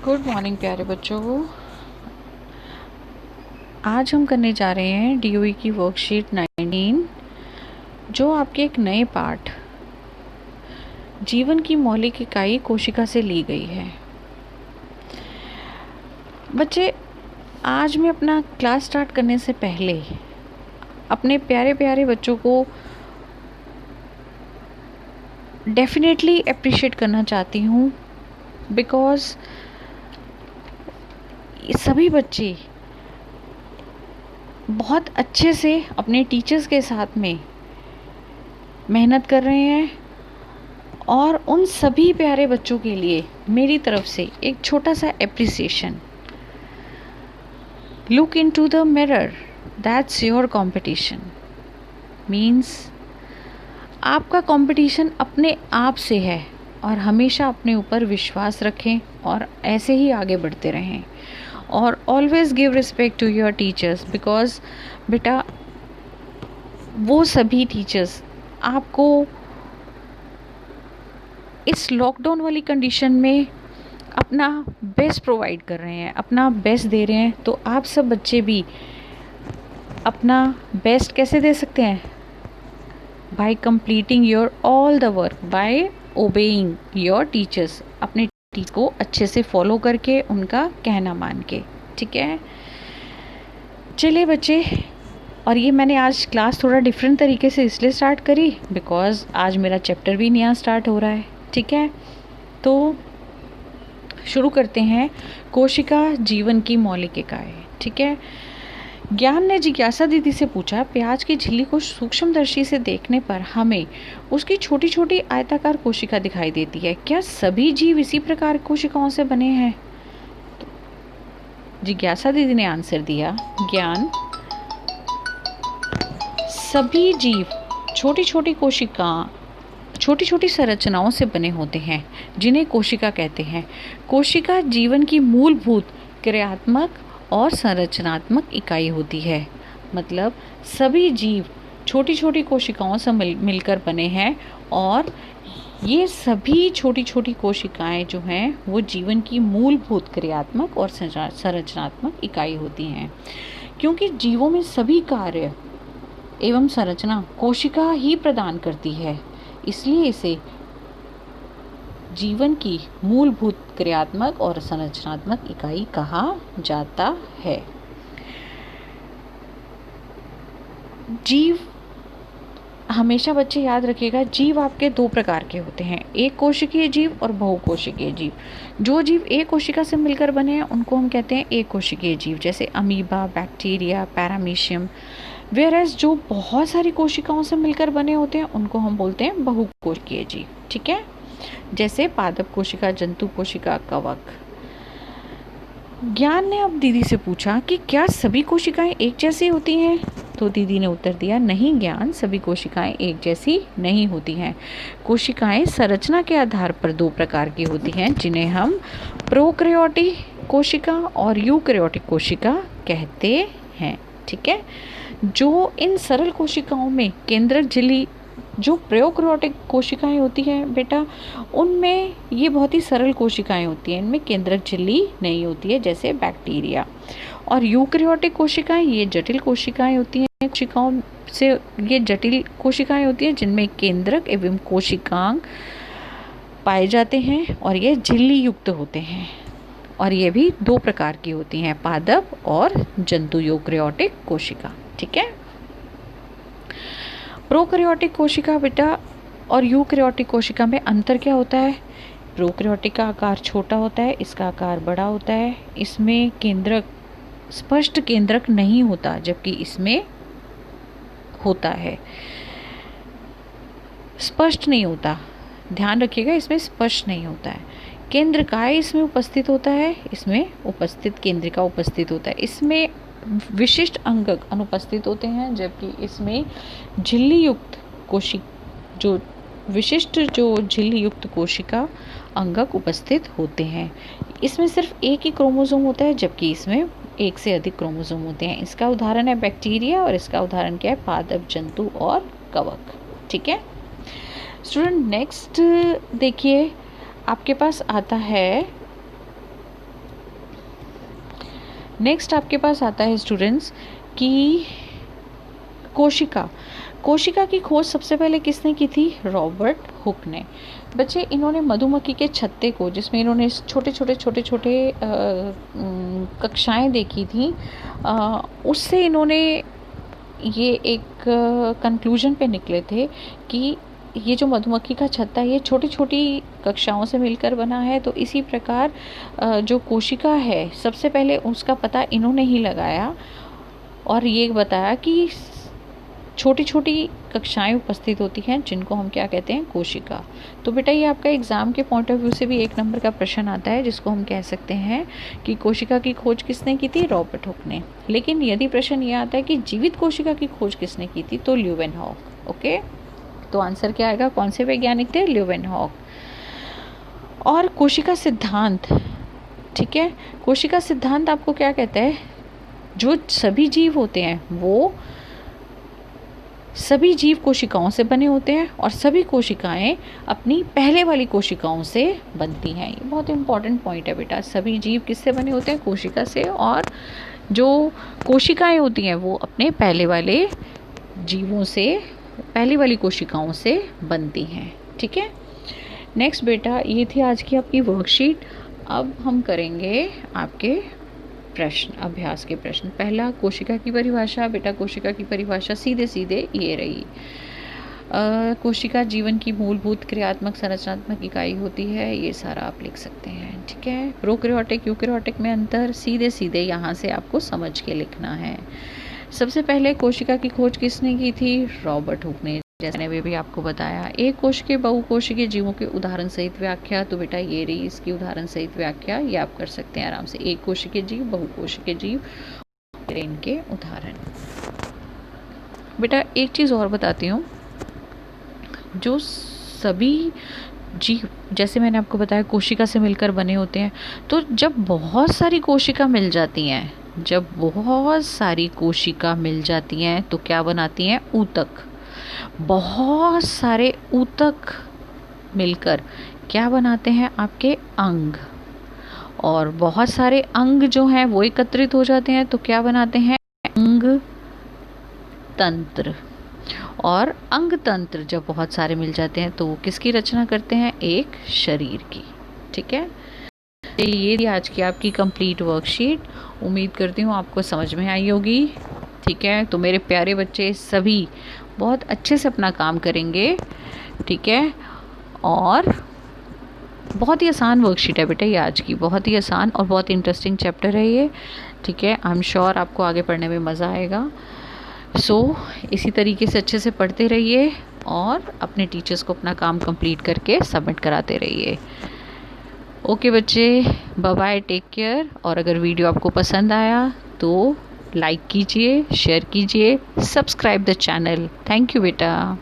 Good morning प्यारे बच्चों। आज हम करने जा रहे हैं डीओई की वर्कशीट 19, जो आपके एक नए पाठ जीवन की मौलिक इकाई कोशिका से ली गई है। बच्चे, आज मैं अपना क्लास स्टार्ट करने से पहले अपने प्यारे प्यारे बच्चों को डेफिनेटली अप्रिशिएट करना चाहती हूँ, बिकॉज़ सभी बच्चे बहुत अच्छे से अपने टीचर्स के साथ में मेहनत कर रहे हैं। और उन सभी प्यारे बच्चों के लिए मेरी तरफ से एक छोटा सा appreciation. Look into the mirror, that's your competition. Means आपका कंपटीशन अपने आप से है, और हमेशा अपने ऊपर विश्वास रखें और ऐसे ही आगे बढ़ते रहें। और always give respect to your teachers, because बेटा वो सभी टीचर्स आपको इस लॉकडाउन वाली कंडीशन में अपना बेस्ट प्रोवाइड कर रहे हैं, अपना बेस्ट दे रहे हैं। तो आप सब बच्चे भी अपना बेस्ट कैसे दे सकते हैं? By completing your all the work, by obeying your teachers, अपने टीचर को अच्छे से फॉलो करके, उनका कहना मान के। ठीक है, चलिए बच्चे। और ये मैंने आज क्लास थोड़ा डिफरेंट तरीके से इसलिए स्टार्ट करी बिकॉज आज मेरा चैप्टर भी नया स्टार्ट हो रहा है। ठीक है, तो शुरू करते हैं। कोशिका जीवन की मौलिक इकाई। ठीक है, ज्ञान ने जिज्ञासा दीदी से पूछा, प्याज की झिल्ली को सूक्ष्मदर्शी से देखने पर हमें उसकी छोटी छोटी आयताकार कोशिका दिखाई देती है। क्या सभी जीव इसी प्रकार कोशिकाओं से बने हैं? तो जिज्ञासा दीदी ने आंसर दिया, ज्ञान, सभी जीव छोटी छोटी संरचनाओं से बने होते हैं, जिन्हें कोशिका कहते हैं। कोशिका जीवन की मूलभूत क्रियात्मक और संरचनात्मक इकाई होती है। मतलब सभी जीव छोटी छोटी कोशिकाओं से मिलकर बने हैं, और ये सभी छोटी छोटी कोशिकाएं जो हैं वो जीवन की मूलभूत क्रियात्मक और संरचनात्मक इकाई होती हैं। क्योंकि जीवों में सभी कार्य एवं संरचना कोशिका ही प्रदान करती है, इसलिए इसे जीवन की मूलभूत क्रियात्मक और संरचनात्मक इकाई कहा जाता है। जीव, हमेशा बच्चे याद रखिएगा, जीव आपके दो प्रकार के होते हैं, एक कोशिकीय जीव और बहुकोशिकीय जीव। जो जीव एक कोशिका से मिलकर बने हैं उनको हम कहते हैं एक कोशिकीय जीव, जैसे अमीबा, बैक्टीरिया, पैरामीशियम। वेयरएज जो बहुत सारी कोशिकाओं से मिलकर बने होते हैं उनको हम बोलते हैं बहुकोशिकीय जीव। ठीक है, जैसे पादप कोशिका, जंतु कोशिका, कवक। ज्ञान ने अब दीदी से पूछा कि क्या सभी कोशिकाएं एक जैसी होती हैं? तो दीदी ने उत्तर दिया, नहीं ज्ञान, सभी कोशिकाएं एक जैसी नहीं होती हैं। कोशिकाएं संरचना के आधार पर दो प्रकार की होती हैं, जिन्हें हम प्रोकैरियोटिक कोशिका और यूकैरियोटिक कोशिका कहते हैं। ठीक है, जो इन सरल कोशिकाओं में केंद्रक झिल्ली, जो प्रोकैरियोटिक कोशिकाएं होती हैं बेटा, उनमें ये बहुत ही सरल कोशिकाएं होती हैं, इनमें केंद्रक झिल्ली नहीं होती है, जैसे बैक्टीरिया। और यूकैरियोटिक कोशिकाएं ये जटिल कोशिकाएं होती हैं, कोशिकाओं से ये जटिल कोशिकाएं होती हैं जिनमें केंद्रक एवं कोशिकांग पाए जाते हैं, और ये झिल्ली युक्त होते हैं। और ये भी दो प्रकार की होती हैं, पादप और जंतु यूकैरियोटिक कोशिका। ठीक है, प्रोकैरियोटिक कोशिका बेटा और यूकैरियोटिक कोशिका में अंतर क्या होता है? प्रोकैरियोटिक का आकार छोटा होता है, इसका आकार बड़ा होता है। इसमें केंद्रक, स्पष्ट केंद्रक नहीं होता, जबकि इसमें होता है, स्पष्ट नहीं होता। ध्यान रखिएगा, इसमें स्पष्ट नहीं होता है। केंद्रकाय इसमें उपस्थित होता है, इसमें उपस्थित केंद्रिका उपस्थित होता है। इसमें विशिष्ट अंगक अनुपस्थित होते हैं, जबकि इसमें झिल्ली युक्त जो विशिष्ट झिल्ली युक्त कोशिका अंगक उपस्थित होते हैं। इसमें सिर्फ एक ही क्रोमोसोम होता है, जबकि इसमें एक से अधिक क्रोमोसोम होते हैं। इसका उदाहरण है बैक्टीरिया, और इसका उदाहरण क्या है? पादप, जंतु और कवक। ठीक है स्टूडेंट, नेक्स्ट देखिए, आपके पास आता है नेक्स्ट आपके पास आता है स्टूडेंट्स कि कोशिका की खोज सबसे पहले किसने की थी? रॉबर्ट हुक ने। बच्चे, इन्होंने मधुमक्खी के छत्ते को, जिसमें इन्होंने छोटे छोटे कक्षाएं देखी थी, उससे इन्होंने ये एक कंक्लूजन पे निकले थे कि ये जो मधुमक्खी का छत्ता है ये छोटी छोटी कक्षाओं से मिलकर बना है। तो इसी प्रकार जो कोशिका है सबसे पहले उसका पता इन्होंने ही लगाया और ये बताया कि छोटी छोटी कक्षाएं उपस्थित होती हैं जिनको हम क्या कहते हैं? कोशिका। तो बेटा ये आपका एग्ज़ाम के पॉइंट ऑफ व्यू से भी 1 नंबर का प्रश्न आता है, जिसको हम कह सकते हैं कि कोशिका की खोज किसने की थी? रॉबर्ट हुक ने। लेकिन यदि प्रश्न ये आता है कि जीवित कोशिका की खोज किसने की थी? तो ल्यूवेनहॉक। ओके, तो आंसर क्या आएगा? कौन से वैज्ञानिक थे? ल्यूवेनहॉक। और कोशिका सिद्धांत, ठीक है, कोशिका सिद्धांत आपको क्या कहता है? जो सभी जीव होते हैं वो सभी जीव कोशिकाओं से बने होते हैं और सभी कोशिकाएं अपनी पहले वाली कोशिकाओं से बनती हैं। ये बहुत इंपॉर्टेंट पॉइंट है बेटा। सभी जीव किससे बने होते हैं? कोशिका से। और जो कोशिकाएं होती हैं वो अपने पहले वाले जीवों से, पहली वाली कोशिकाओं से बनती हैं। ठीक है। नेक्स्ट बेटा, ये थी आज की आपकी वर्कशीट। अब हम करेंगे आपके प्रश्न, अभ्यास के प्रश्न। पहला, कोशिका की परिभाषा। बेटा कोशिका की परिभाषा सीधे सीधे ये रही। कोशिका जीवन की मूलभूत क्रियात्मक संरचनात्मक इकाई होती है। ये सारा आप लिख सकते हैं। ठीक है। प्रोकैरियोटिक यूकैरियोटिक में अंतर सीधे सीधे यहाँ से आपको समझ के लिखना है। सबसे पहले कोशिका की खोज किसने की थी? रॉबर्ट हुक ने, जैसे मैंने भी आपको बताया। एक कोश के बहुकोशिकीय जीवों के उदाहरण सहित व्याख्या। तो बेटा ये रही इसकी उदाहरण सहित व्याख्या, ये आप कर सकते हैं आराम से। एक कोशिकीय जीव, बहुकोशिकीय जीव, इनके उदाहरण। बेटा एक चीज़ और बताती हूँ, जो सभी जीव, जैसे मैंने आपको बताया कोशिका से मिलकर बने होते हैं, तो जब बहुत सारी कोशिका मिल जाती हैं, जब बहुत सारी कोशिका मिल जाती हैं तो क्या बनाती हैं? ऊतक। बहुत सारे ऊतक मिलकर क्या बनाते हैं? आपके अंग। और बहुत सारे अंग जो हैं वो एकत्रित हो जाते हैं तो क्या बनाते हैं? अंग तंत्र। और अंग तंत्र जब बहुत सारे मिल जाते हैं तो वो किसकी रचना करते हैं? एक शरीर की। ठीक है। ये थी आज की आपकी कंप्लीट वर्कशीट। उम्मीद करती हूँ आपको समझ में आई होगी। ठीक है। तो मेरे प्यारे बच्चे सभी बहुत अच्छे से अपना काम करेंगे। ठीक है। और बहुत ही आसान वर्कशीट है बेटा ये आज की, बहुत ही आसान और बहुत इंटरेस्टिंग चैप्टर है ये। ठीक है। आई एम श्योर आपको आगे पढ़ने में मज़ा आएगा। इसी तरीके से अच्छे से पढ़ते रहिए और अपने टीचर्स को अपना काम कंप्लीट करके सबमिट कराते रहिए। ओके बच्चे, बाय बाय, टेक केयर। और अगर वीडियो आपको पसंद आया तो लाइक कीजिए, शेयर कीजिए, subscribe the channel. Thank you बेटा।